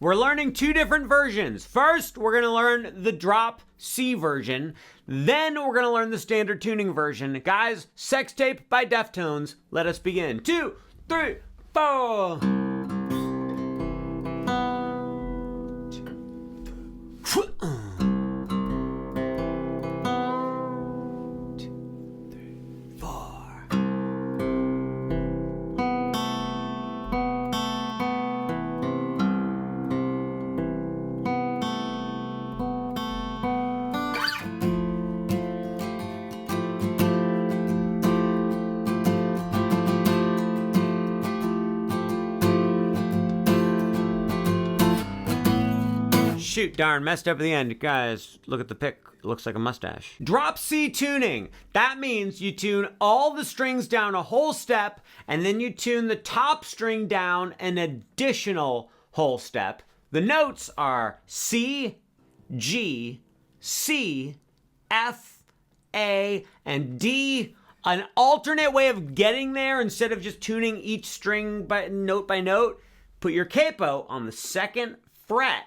We're learning two different versions. First, we're gonna learn the drop C version. Then we're gonna learn the standard tuning version. Guys, Sextape by Deftones. Let us begin. 2, 3, 4. Shoot, darn, messed up at the end. Guys, look at the pick. It looks like a mustache. Drop C tuning. That means you tune all the strings down a whole step, and then you tune the top string down an additional whole step. The notes are C, G, C, F, A, and D. An alternate way of getting there, instead of just tuning each string by note, put your capo on the second fret.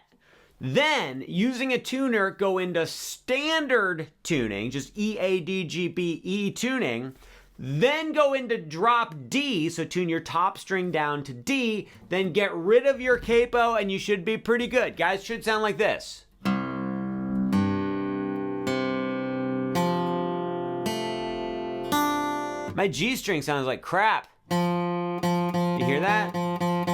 Then, using a tuner, go into standard tuning, just E, A, D, G, B, E tuning. Then go into drop D, so tune your top string down to D. Then get rid of your capo, and you should be pretty good. Guys, should sound like this. My G string sounds like crap. You hear that?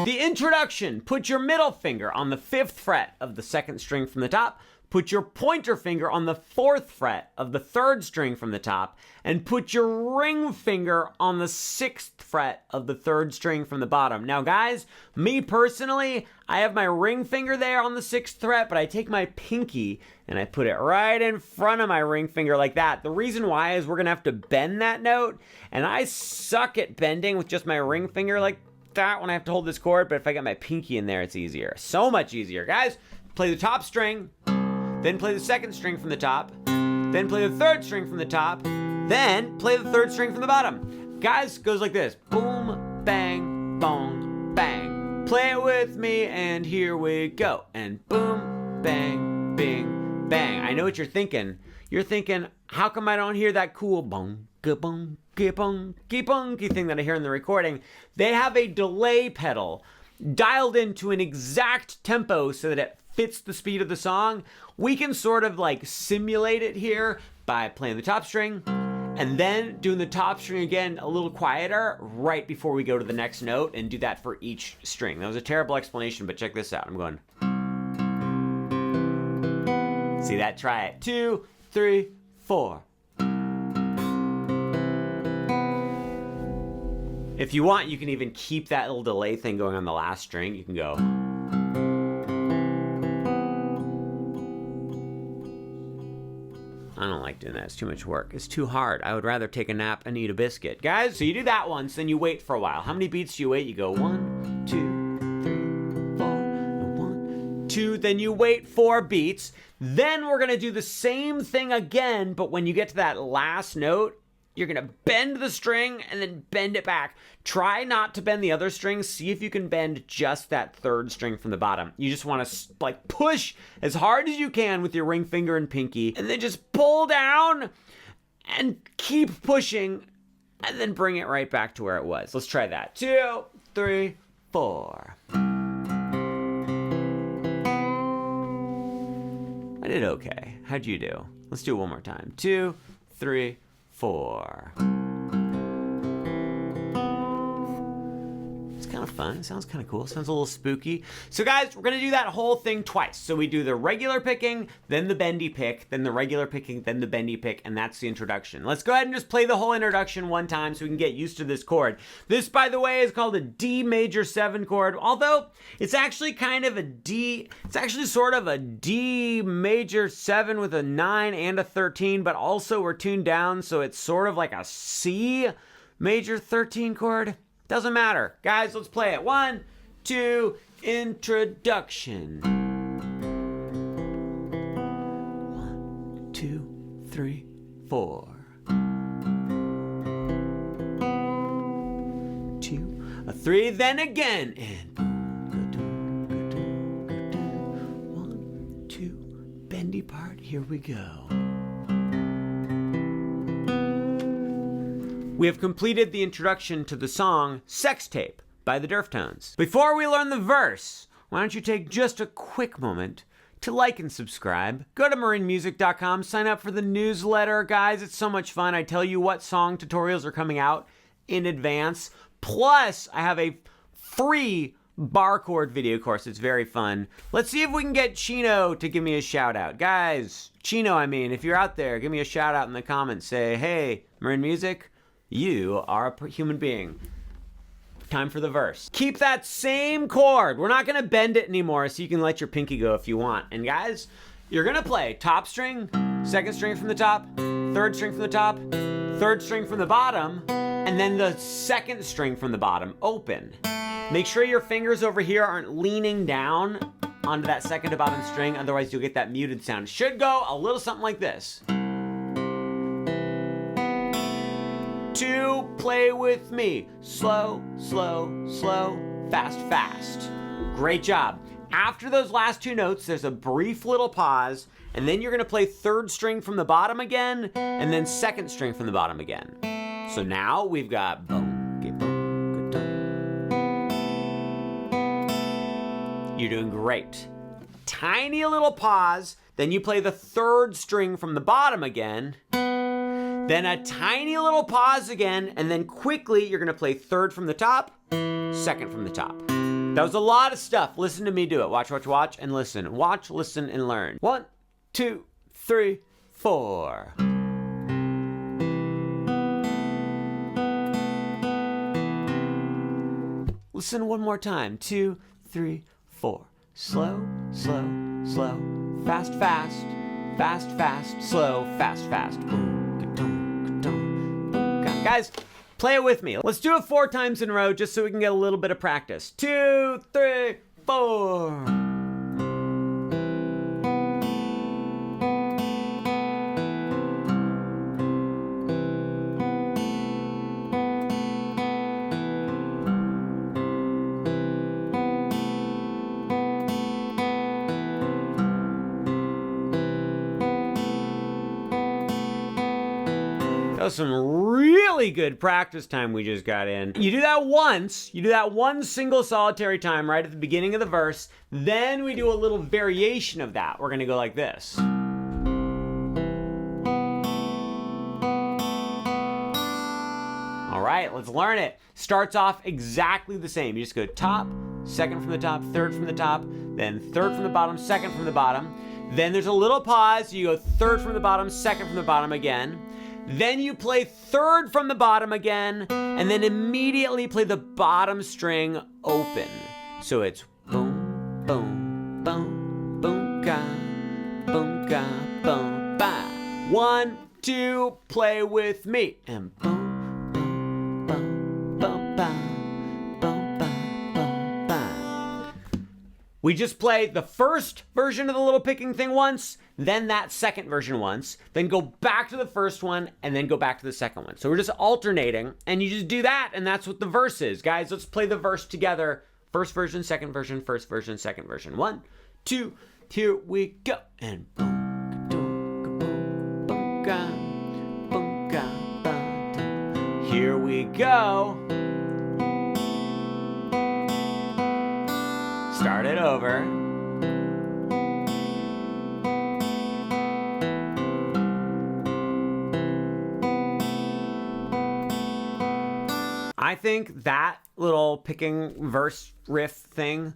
The introduction. Put your middle finger on the 5th fret of the 2nd string from the top. Put your pointer finger on the 4th fret of the 3rd string from the top. And put your ring finger on the 6th fret of the 3rd string from the bottom. Now guys, me personally, I have my ring finger there on the 6th fret, but I take my pinky and I put it right in front of my ring finger like that. The reason why is we're gonna have to bend that note, and I suck at bending with just my ring finger like that when I have to hold this chord, but if I got my pinky in there, it's easier. So much easier. Guys, play the top string, then play the 2nd string from the top, then play the 3rd string from the top, then play the 3rd string from the bottom. Guys, goes like this. Boom, bang, bong, bang. Play it with me, and here we go. And boom, bang, bing, bang. I know what you're thinking. You're thinking, how come I don't hear that cool bong, bong, bunky thing that I hear in the recording? They have a delay pedal dialed into an exact tempo so that it fits the speed of the song. We can sort of like simulate it here by playing the top string and then doing the top string again a little quieter right before we go to the next note, and do that for each string. That was a terrible explanation, but check this out. I'm going. See that? Try it. 2, 3, 4. If you want, you can even keep that little delay thing going on the last string. You can go. I don't like doing that. It's too much work. It's too hard. I would rather take a nap and eat a biscuit. Guys, so you do that once, then you wait for a while. How many beats do you wait? You go 1, 2, 3, 4, and 1, 2. Then you wait 4 beats. Then we're going to do the same thing again, but when you get to that last note, you're going to bend the string and then bend it back. Try not to bend the other strings. See if you can bend just that 3rd string from the bottom. You just want to like push as hard as you can with your ring finger and pinky, and then just pull down and keep pushing, and then bring it right back to where it was. Let's try that. 2, 3, 4. I did okay. How'd you do? Let's do it one more time. 2, 3, 4. It's kind of fun. It sounds kind of cool. It sounds a little spooky. So guys, we're going to do that whole thing twice. So we do the regular picking, then the bendy pick, then the regular picking, then the bendy pick, and that's the introduction. Let's go ahead and just play the whole introduction one time so we can get used to this chord. This, by the way, is called a D major 7 chord, although it's actually kind of a D, it's actually sort of a D major 7 with a 9 and a 13, but also we're tuned down, so it's sort of like a C major 13 chord. Doesn't matter. Guys, let's play it. 1, 2, introduction. 1, 2, 3, 4. 2, a 3, then again. And bendy part. Here we go. We have completed the introduction to the song Sextape by the Deftones. Before we learn the verse, why don't you take just a quick moment to like and subscribe. Go to marinmusic.com, sign up for the newsletter. Guys, it's so much fun. I tell you what song tutorials are coming out in advance. Plus, I have a free bar chord video course. It's very fun. Let's see if we can get Chino to give me a shout out. Guys, Chino, if you're out there, give me a shout out in the comments. Say, hey, Marin Music, you are a human being. Time for the verse. Keep that same chord. We're not gonna bend it anymore, so you can let your pinky go if you want. And guys, you're gonna play top string, second string from the top, third string from the top, third string from the bottom, and then the second string from the bottom, open. Make sure your fingers over here aren't leaning down onto that second to bottom string, otherwise you'll get that muted sound. It should go a little something like this. To play with me. Slow, slow, slow, fast, fast. Great job. After those last two notes, there's a brief little pause, and then you're gonna play third string from the bottom again, and then second string from the bottom again. So now we've got boom, get boom, get boom. You're doing great. Tiny little pause, then you play the third string from the bottom again, then a tiny little pause again, and then quickly you're gonna play third from the top, second from the top. That was a lot of stuff. Listen to me do it. Watch, watch, watch, and listen. Watch, listen, and learn. 1, 2, 3, 4. Listen one more time. 2, 3, 4. Slow, slow, slow. Fast, fast. Fast, fast. Slow, fast, fast. Boom. Guys, play it with me. Let's do it 4 times in a row just so we can get a little bit of practice. 2, 3, 4. That was some really good practice time we just got in. You do that once, you do that one single solitary time right at the beginning of the verse, then we do a little variation of that. We're gonna go like this. All right, let's learn it. Starts off exactly the same. You just go top, second from the top, third from the top, then third from the bottom, second from the bottom. Then there's a little pause. You go third from the bottom, second from the bottom again. Then you play third from the bottom again, and then immediately play the bottom string open. So it's boom, boom, boom, boom, ga, boom, ba. 1, 2, play with me. And boom, boom, boom, boom, ba, boom, ba, boom, ba. We just play the first version of the little picking thing once, then that second version once, then go back to the first one, and then go back to the second one. So we're just alternating, and you just do that, and that's what the verse is. Guys, let's play the verse together. First version, second version, first version, second version. 1, 2, here we go. And boom, boom, boom, boom, boom, boom, here we go. Start it over. I think that little picking verse riff thing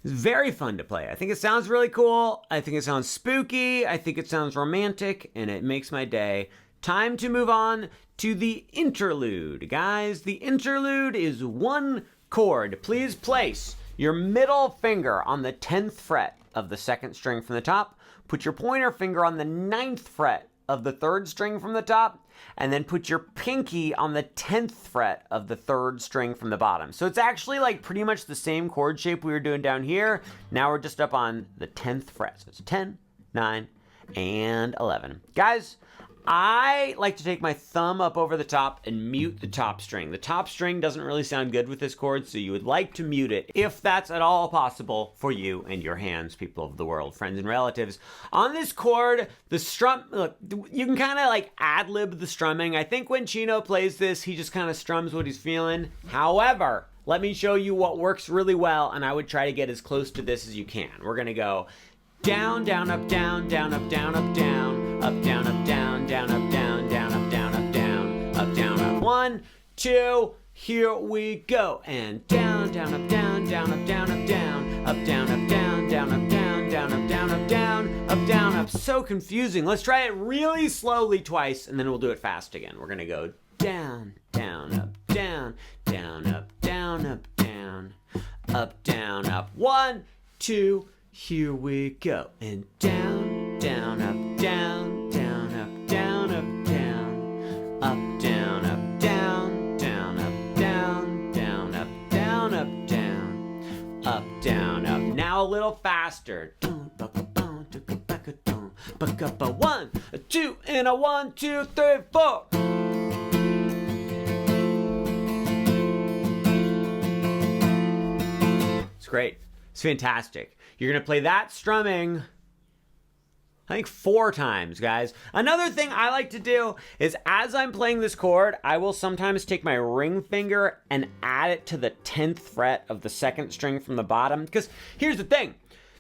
is very fun to play. I think it sounds really cool. I think it sounds spooky. I think it sounds romantic, and it makes my day. Time to move on to the interlude. Guys, the interlude is 1 chord. Please place your middle finger on the 10th fret of the second string from the top. Put your pointer finger on the 9th fret of the third string from the top, and then put your pinky on the 10th fret of the third string from the bottom. So it's actually like pretty much the same chord shape we were doing down here. Now we're just up on the 10th fret. So it's 10, 9, and 11. Guys, I like to take my thumb up over the top and mute the top string. The top string doesn't really sound good with this chord, so you would like to mute it if that's at all possible for you and your hands, people of the world, friends and relatives. On this chord, the strum, look, you can kind of like ad-lib the strumming. I think when Chino plays this, he just kind of strums what he's feeling. However, let me show you what works really well, and I would try to get as close to this as you can. We're gonna go down, down, up, down, down, up, down, up, down, up, down, up, down, down, up, down, down, up, down, up, down, up, down, up. 1, 2, here we go. And down, down, up, down, down, up, down, up, down, up, down, up, down, down, up, down, down, up, down, up, down, up, down, up. So confusing. Let's try it really slowly twice, and then we'll do it fast again. We're gonna go down, down, up, down, down, up, down, up, down, up, down, up. 1, 2, here we go. And down, down, up, down, down, up, down, up, down, up, down, up, down, down, up, down, down, up, down, up, down, up, down, up. Now a little faster. 1, 2, and a 1, 2, 3, 4. It's great. It's fantastic. You're going to play that strumming, I think 4 times, guys. Another thing I like to do is as I'm playing this chord, I will sometimes take my ring finger and add it to the 10th fret of the 2nd string from the bottom. Because here's the thing.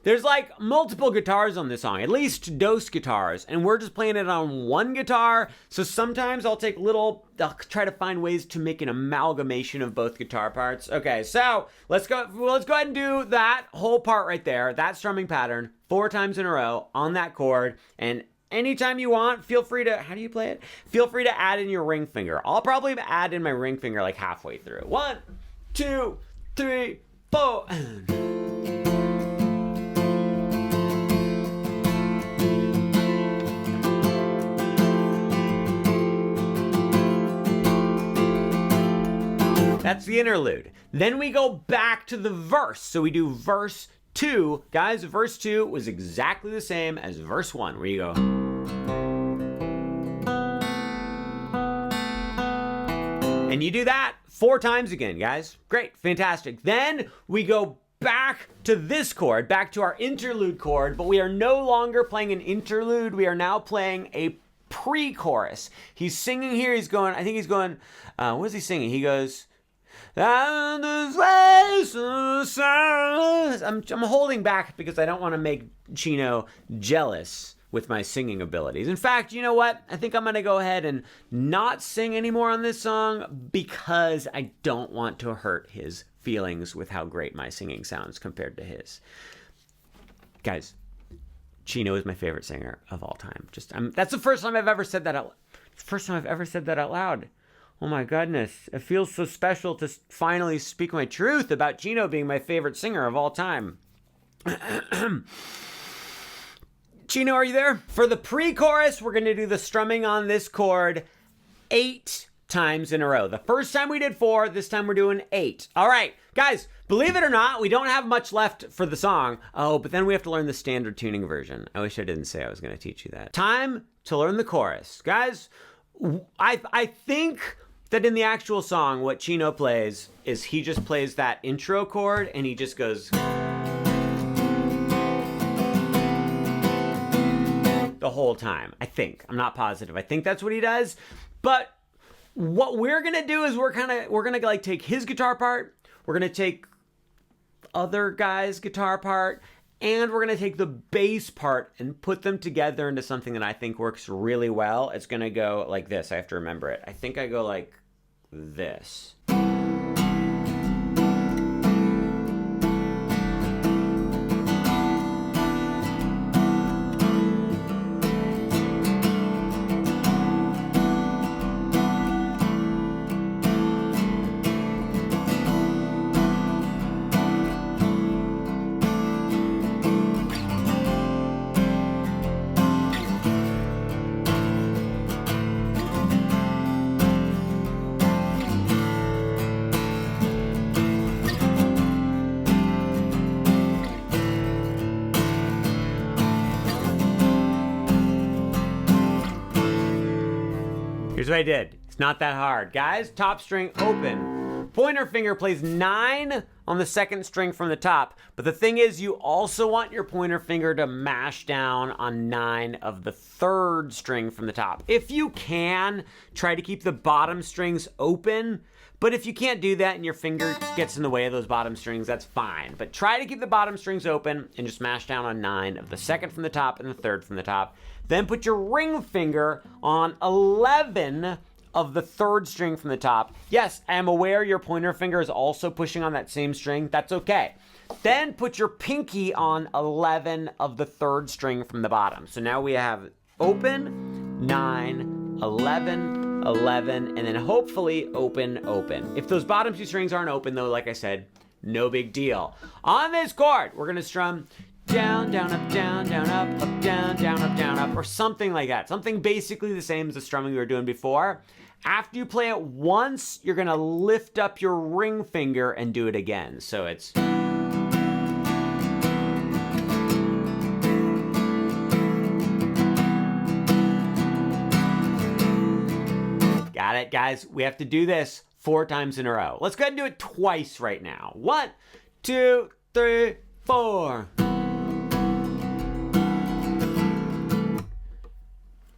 There's like multiple guitars on this song, at least dose guitars, and we're just playing it on one guitar. So sometimes I'll try to find ways to make an amalgamation of both guitar parts. Okay, so let's go ahead and do that whole part right there, that strumming pattern, 4 times in a row on that chord. And anytime you want, feel free to, how do you play it? Feel free to add in your ring finger. I'll probably add in my ring finger like halfway through. 1, 2, 3, 4. That's the interlude. Then we go back to the verse. So we do verse 2. Guys, verse 2 was exactly the same as verse 1, where you go. And you do that 4 times again, guys. Great, fantastic. Then we go back to this chord, back to our interlude chord, but we are no longer playing an interlude. We are now playing a pre-chorus. He's singing here. He's going, I think he's going, what is he singing? He goes, I'm holding back because I don't want to make Chino jealous with my singing abilities. In fact, you know what? I think I'm going to go ahead and not sing anymore on this song because I don't want to hurt his feelings with how great my singing sounds compared to his. Guys, Chino is my favorite singer of all time. That's the first time I've ever said that out loud. Oh my goodness, it feels so special to finally speak my truth about Chino being my favorite singer of all time. Chino, are you there? For the pre-chorus, we're going to do the strumming on this chord 8 times in a row. The first time we did 4, this time we're doing 8. All right, guys, believe it or not, we don't have much left for the song. Oh, but then we have to learn the standard tuning version. I wish I didn't say I was going to teach you that. Time to learn the chorus. Guys, I think that in the actual song, what Chino plays is he just plays that intro chord and he just goes the whole time. I think. I'm not positive. I think that's what he does. But what we're gonna do is we're gonna like take his guitar part, we're gonna take other guy's guitar part, and we're gonna take the bass part and put them together into something that I think works really well. It's gonna go like this. I have to remember it. I think I go like this. what I did. It's not that hard. Guys, top string open. Pointer finger plays 9 on the second string from the top. But the thing is, you also want your pointer finger to mash down on 9 of the third string from the top. If you can, try to keep the bottom strings open. But if you can't do that and your finger gets in the way of those bottom strings, that's fine. But try to keep the bottom strings open and just mash down on 9 of the second from the top and the third from the top. Then put your ring finger on 11 of the third string from the top. Yes, I am aware your pointer finger is also pushing on that same string. That's okay. Then put your pinky on 11 of the third string from the bottom. So now we have open, 9, 11, 11, and then hopefully open, open. If those bottom 2 strings aren't open though, like I said, no big deal. On this chord, we're gonna strum down, down, up, down, down, up, down, down, up, down, up, or something like that. Something basically the same as the strumming we were doing before. After you play it once, you're gonna lift up your ring finger and do it again. So it's... Got it, guys? We have to do this 4 times in a row. Let's go ahead and do it twice right now. 1, 2, 3, 4.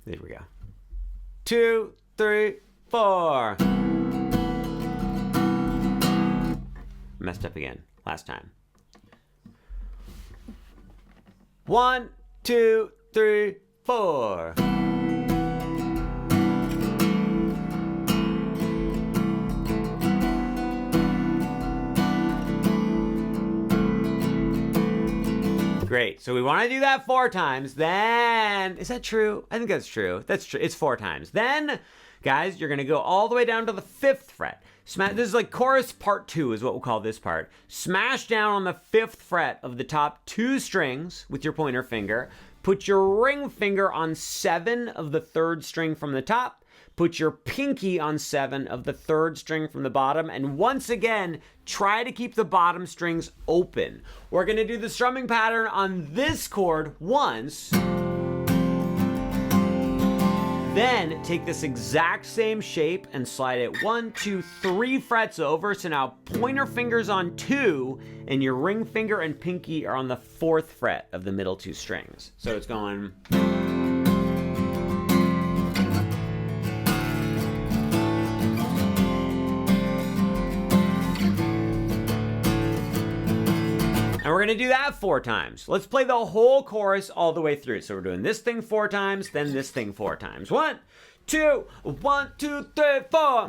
There we go. 2, 3, 4. Messed up again. Last time. 1, 2, 3, 4. Great. So we want to do that 4 times. Then, is that true? I think that's true. That's true. It's 4 times. Then, guys, you're going to go all the way down to the 5th fret. This is like chorus part 2 is what we'll call this part. Smash down on the 5th fret of the top 2 strings with your pointer finger. Put your ring finger on 7 of the 3rd string from the top. Put your pinky on 7 of the 3rd string from the bottom. And once again, try to keep the bottom strings open. We're going to do the strumming pattern on this chord once. Then take this exact same shape and slide it 1, 2, 3 frets over. So now pointer finger's on 2 and your ring finger and pinky are on the 4th fret of the middle 2 strings. So it's going... And we're gonna do that 4 times. Let's play the whole chorus all the way through. So we're doing this thing 4 times, then this thing 4 times. 1, 2, 1, 2, 3, 4.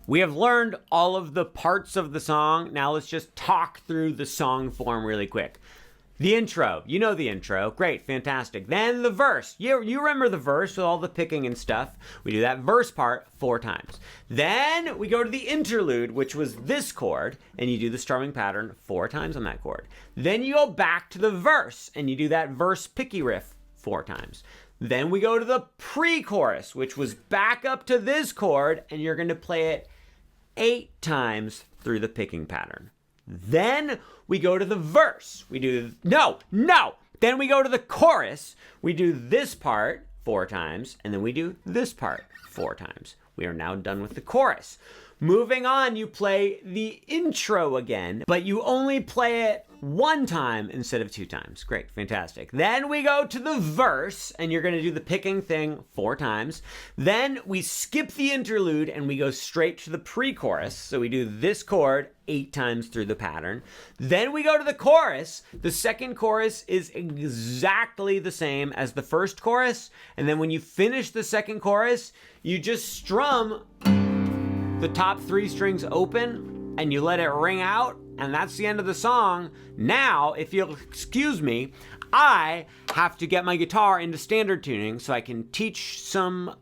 We have learned all of the parts of the song. Now let's just talk through the song form really quick. The intro, you know the intro. Great, fantastic. Then the verse. You remember the verse with all the picking and stuff. We do that verse part 4 times. Then we go to the interlude, which was this chord, and you do the strumming pattern 4 times on that chord. Then you go back to the verse, and you do that verse picky riff 4 times. Then we go to the pre-chorus, which was back up to this chord, and you're going to play it 8 times through the picking pattern. Then we go to the verse. We do, no. Then we go to the chorus. We do this part 4 times, and then we do this part 4 times. We are now done with the chorus. Moving on, you play the intro again, but you only play it one time instead of 2 times. Great, fantastic. Then we go to the verse, and you're gonna do the picking thing 4 times. Then we skip the interlude and we go straight to the pre-chorus. So we do this chord 8 times through the pattern. Then we go to the chorus. The second chorus is exactly the same as the first chorus. And then when you finish the second chorus, you just strum the top 3 strings open and you let it ring out, and that's the end of the song. Now, if you'll excuse me, I have to get my guitar into standard tuning so I can teach some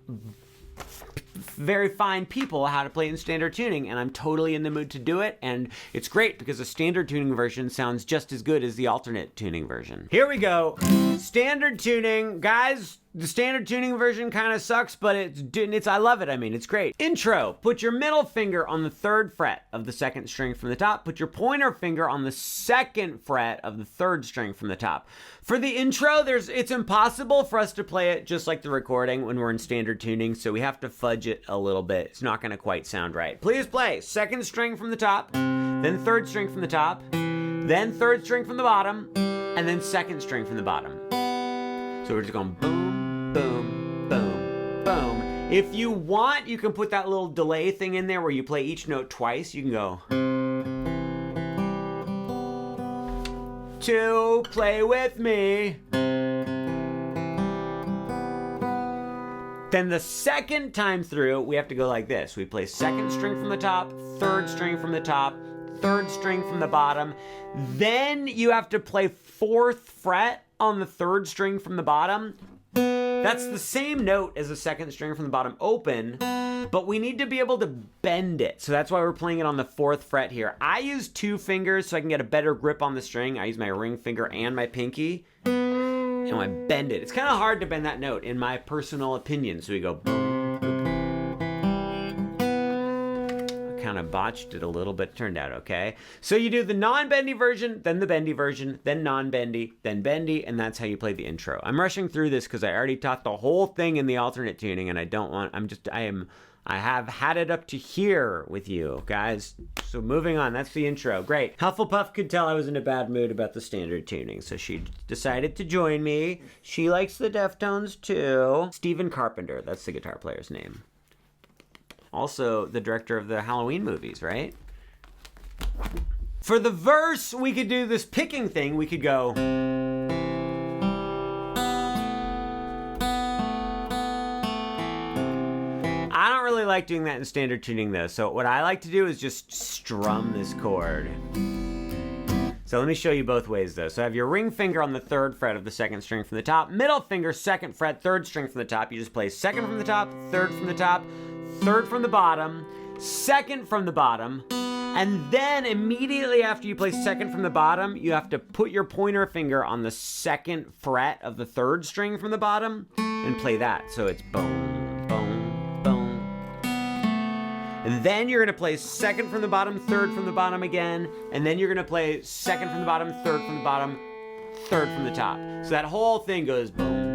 very fine people how to play in standard tuning, and I'm totally in the mood to do it, and it's great because the standard tuning version sounds just as good as the alternate tuning version. Here we go. Standard tuning, guys. The standard tuning version kind of sucks, but it's I love it. I mean, it's great. Intro. Put your middle finger on the 3rd fret of the 2nd string from the top. Put your pointer finger on the 2nd fret of the 3rd string from the top. For the intro, it's impossible for us to play it just like the recording when we're in standard tuning, so we have to fudge it a little bit. It's not going to quite sound right. Please play 2nd string from the top, then 3rd string from the top, then 3rd string from the bottom, and then 2nd string from the bottom. So we're just going boom, boom, boom, boom. If you want, you can put that little delay thing in there where you play each note twice. You can go to play with me. Then the second time through, we have to go like this. We play 2nd string from the top, 3rd string from the top, 3rd string from the bottom. Then you have to play 4th fret on the 3rd string from the bottom. That's the same note as the 2nd string from the bottom open, but we need to be able to bend it. So that's why we're playing it on the 4th fret here. I use 2 fingers so I can get a better grip on the string. I use my ring finger and my pinky, and I bend it. It's kind of hard to bend that note, in my personal opinion. So we go boom. Kind of botched it a little, but turned out okay. So you do the non-bendy version, then the bendy version, then non-bendy, then bendy, and that's how you play the intro. I'm rushing through this because I already taught the whole thing in the alternate tuning, and I have had it up to here with you guys. So moving on, that's the intro. Great. Hufflepuff could tell I was in a bad mood about the standard tuning, so she decided to join me. She likes the Deftones too. Stephen Carpenter, that's the guitar player's name. Also the director of the Halloween movies, right? For the verse, we could do this picking thing. We could go. I don't really like doing that in standard tuning though. So what I like to do is just strum this chord. So let me show you both ways though. So I have your ring finger on the 3rd fret of the 2nd string from the top, middle finger 2nd fret, 3rd string from the top. You just play 2nd from the top, 3rd from the top, 3rd from the bottom, 2nd from the bottom, and then immediately after you play 2nd from the bottom, you have to put your pointer finger on the 2nd fret of the 3rd string from the bottom and play that. So it's boom, boom, boom. And then you're gonna play 2nd from the bottom, 3rd from the bottom again, and then you're gonna play 2nd from the bottom, 3rd from the bottom, 3rd from the top. So that whole thing goes boom.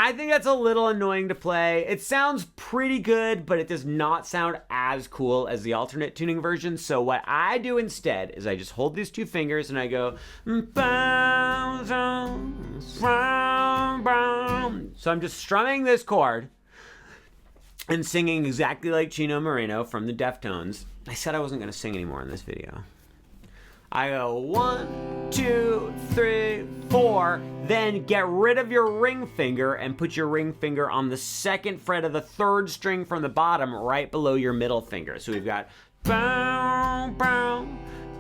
I think that's a little annoying to play. It sounds pretty good, but it does not sound as cool as the alternate tuning version. So what I do instead is I just hold these 2 fingers and I go. So I'm just strumming this chord and singing exactly like Chino Moreno from the Deftones. I said I wasn't going to sing anymore in this video. I go 1, 2, 3, 4, then get rid of your ring finger and put your ring finger on the 2nd fret of the 3rd string from the bottom right below your middle finger. So we've got bow, bow,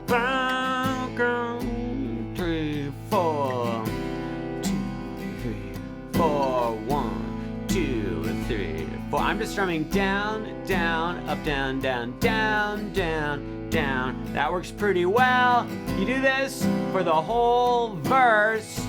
bow, bow, 3, 4, 2, 3, 4, 1, 2, 3, 4. I'm just strumming down, down, up, down, down, down, down, down. That works pretty well. You do this for the whole verse.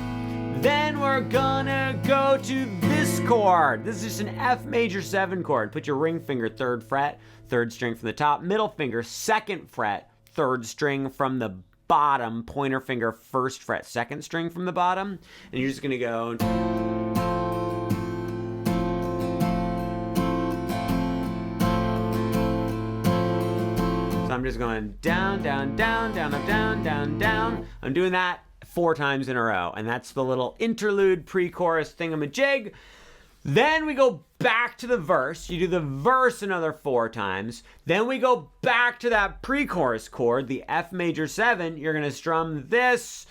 Then we're gonna go to this chord. This is just an F major 7 chord. Put your ring finger 3rd fret, 3rd string from the top, middle finger 2nd fret, 3rd string from the bottom, pointer finger, 1st fret, 2nd string from the bottom. And you're just going to go... So I'm just going down, down, down, down, up, down, down, down. I'm doing that 4 times in a row. And that's the little interlude pre-chorus thingamajig. Then we go back to the verse. You do the verse another 4 times. Then we go back to that pre-chorus chord, the F major 7. You're going to strum this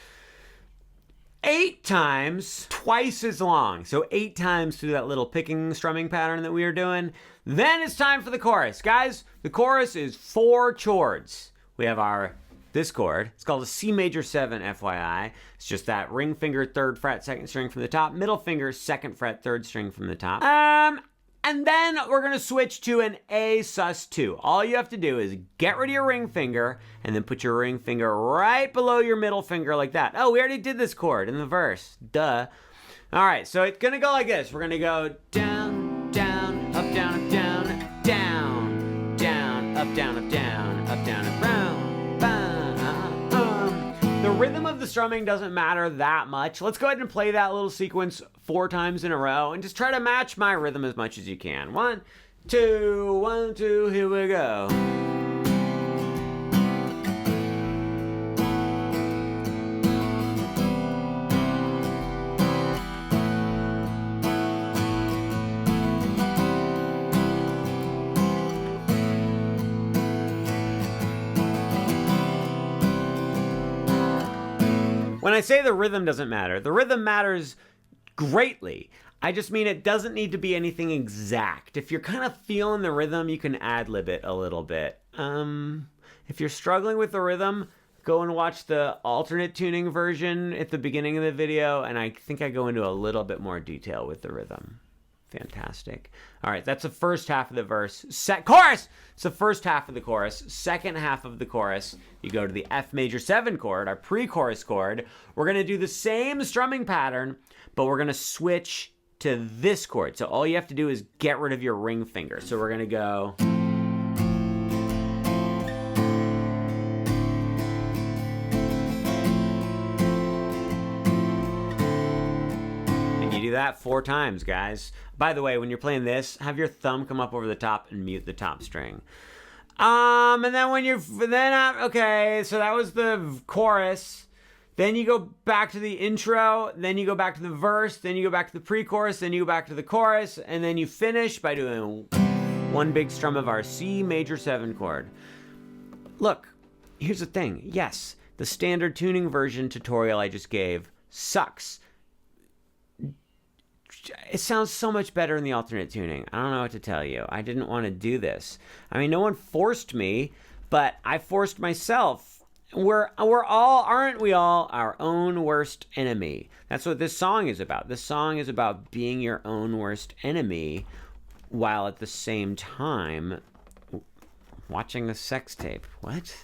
8 times, twice as long. So 8 times through that little picking strumming pattern that we were doing. Then it's time for the chorus. Guys, the chorus is 4 chords. We have this chord. It's called a C major 7, FYI. It's just that ring finger, 3rd fret, 2nd string from the top, middle finger, 2nd fret, 3rd string from the top. And then we're going to switch to an A sus2. All you have to do is get rid of your ring finger and then put your ring finger right below your middle finger like that. Oh, we already did this chord in the verse. Duh. All right, so it's going to go like this. We're going to go down, down, up, down, up, down, down, down, up, down, up, down, up, down, up, round. The rhythm of the strumming doesn't matter that much. Let's go ahead and play that little sequence 4 times in a row and just try to match my rhythm as much as you can. 1, 2, 1, 2, here we go. When I say the rhythm doesn't matter, the rhythm matters greatly. I just mean it doesn't need to be anything exact. If you're kind of feeling the rhythm, you can ad-lib it a little bit. If you're struggling with the rhythm, go and watch the alternate tuning version at the beginning of the video, and I think I go into a little bit more detail with the rhythm. Fantastic. All right, that's the first half of the verse. Chorus! It's the first half of the chorus. Second half of the chorus, you go to the F major 7 chord, our pre-chorus chord. We're going to do the same strumming pattern, but we're going to switch to this chord. So all you have to do is get rid of your ring finger. So we're going to go... do that 4 times, guys. By the way, when you're playing this, have your thumb come up over the top and mute the top string. And then when you're okay, so that was the chorus. Then you go back to the intro, then you go back to the verse, then you go back to the pre-chorus, then you go back to the chorus, and then you finish by doing 1 big strum of our C major 7 chord. Look, here's the thing. Yes, the standard tuning version tutorial I just gave sucks. It sounds so much better in the alternate tuning. I don't know what to tell you. I didn't want to do this. I mean, no one forced me, but I forced myself. We're all, aren't we all, our own worst enemy? That's what this song is about. This song is about being your own worst enemy while at the same time watching the sex tape. What?